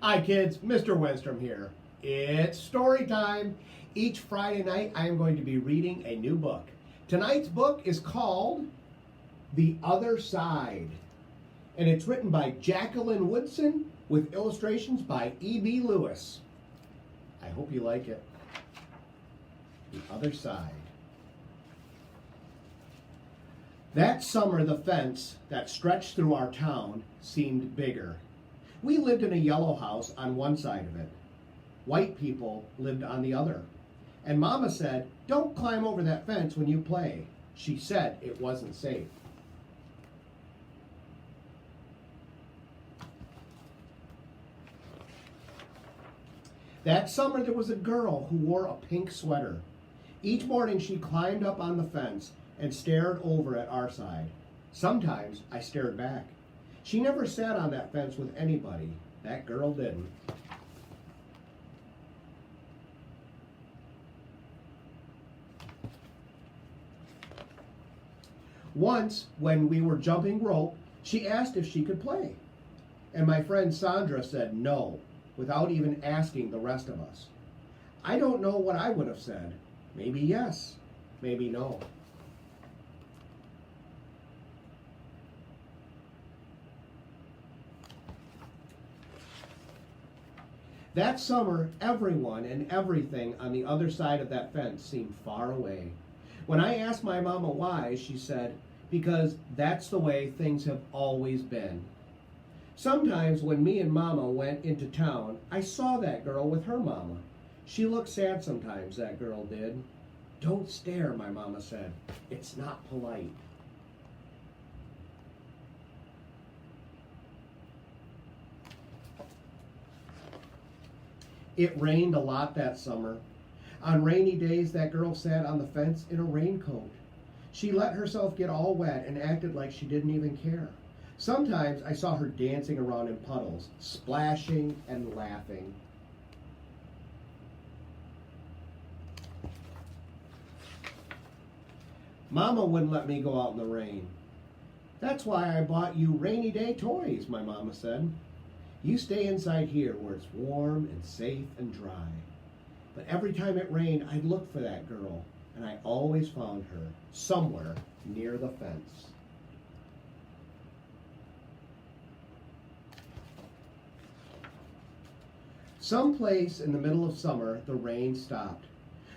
Hi kids, Mr. Wenstrom here. It's story time. Each Friday night I am going to be reading a new book. Tonight's book is called The Other Side, and it's written by Jaqueline Woodson with illustrations by E.B. Lewis. I hope you like it. The Other Side. That summer the fence that stretched through our town seemed bigger. We lived in a yellow house on one side of it. White people lived on the other. And Mama said, "Don't climb over that fence when you play." She said it wasn't safe. That summer there was a girl who wore a pink sweater. Each morning she climbed up on the fence and stared over at our side. Sometimes I stared back. She never sat on that fence with anybody. That girl didn't. Once, when we were jumping rope, she asked if she could play. And my friend Sandra said no, without even asking the rest of us. I don't know what I would have said. Maybe yes, maybe no. That summer, everyone and everything on the other side of that fence seemed far away. When I asked my mama why, she said, "Because that's the way things have always been." Sometimes when me and Mama went into town, I saw that girl with her mama. She looked sad sometimes, that girl did. "Don't stare," my mama said. "It's not polite." It rained a lot that summer. On rainy days, that girl sat on the fence in a raincoat. She let herself get all wet and acted like she didn't even care. Sometimes I saw her dancing around in puddles, splashing and laughing. Mama wouldn't let me go out in the rain. "That's why I bought you rainy day toys," my mama said. "You stay inside here where it's warm and safe and dry." But every time it rained, I'd look for that girl, and I always found her somewhere near the fence. Someplace in the middle of summer, the rain stopped.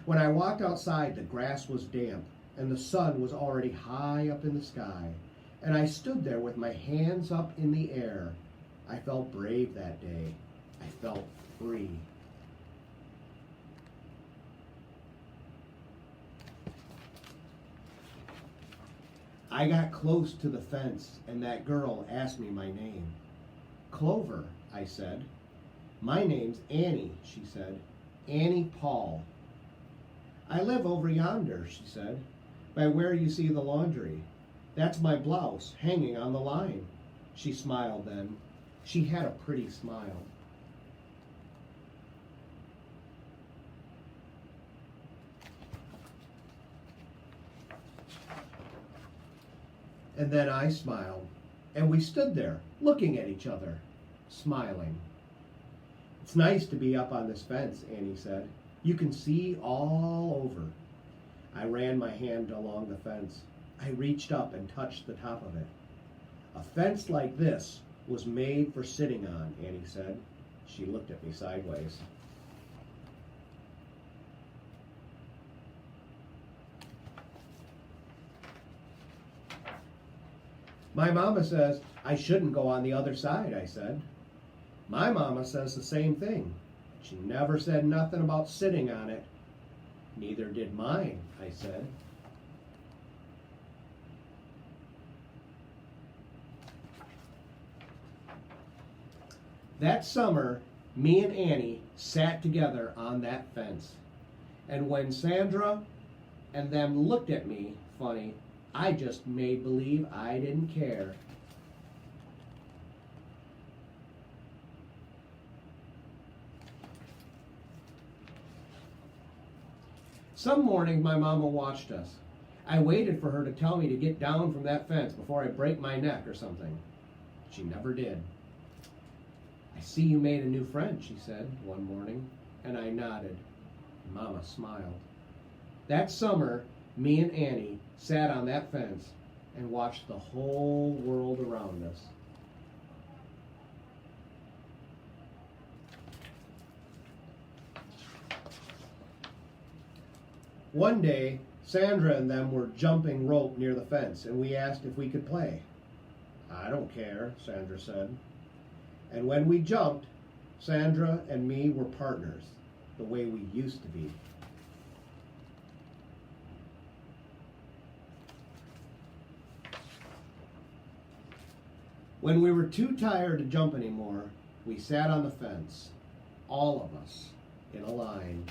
When I walked outside, the grass was damp, and the sun was already high up in the sky, and I stood there with my hands up in the air. I felt brave that day. I felt free. I got close to the fence, and that girl asked me my name. "Clover," I said. "My name's Annie," she said. "Annie Paul." "I live over yonder," she said, "by where you see the laundry. That's my blouse hanging on the line." She smiled then. She had a pretty smile. And then I smiled, and we stood there, looking at each other, smiling. "It's nice to be up on this fence," Annie said. "You can see all over." I ran my hand along the fence. I reached up and touched the top of it. "A fence like this was made for sitting on," Annie said. She looked at me sideways. "My mama says I shouldn't go on the other side," I said. "My mama says the same thing. She never said nothing about sitting on it." "Neither did mine," I said. That summer, me and Annie sat together on that fence. And when Sandra and them looked at me funny, I just made believe I didn't care. Some morning my mama watched us. I waited for her to tell me to get down from that fence before I break my neck or something. She never did. I I see you made a new friend, she said one morning, and I nodded. Mama smiled. That summer, me and Annie sat on that fence and watched the whole world around us. One day, Sandra and them were jumping rope near the fence, and we asked if we could play. I don't care, Sandra said. And when we jumped, Sandra and me were partners, the way we used to be. When we were too tired to jump anymore, we sat on the fence, all of us, in a line.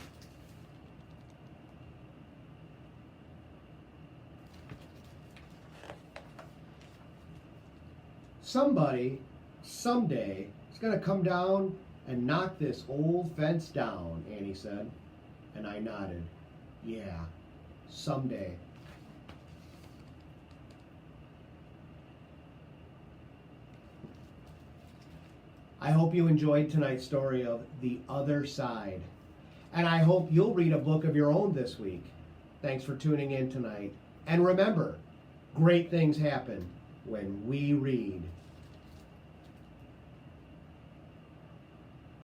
Somebody, someday, is going to come down and knock this old fence down, Annie said. And I nodded. Yeah, someday. I hope you enjoyed tonight's story of The Other Side. And I hope you'll read a book of your own this week. Thanks for tuning in tonight. And remember, great things happen when we read.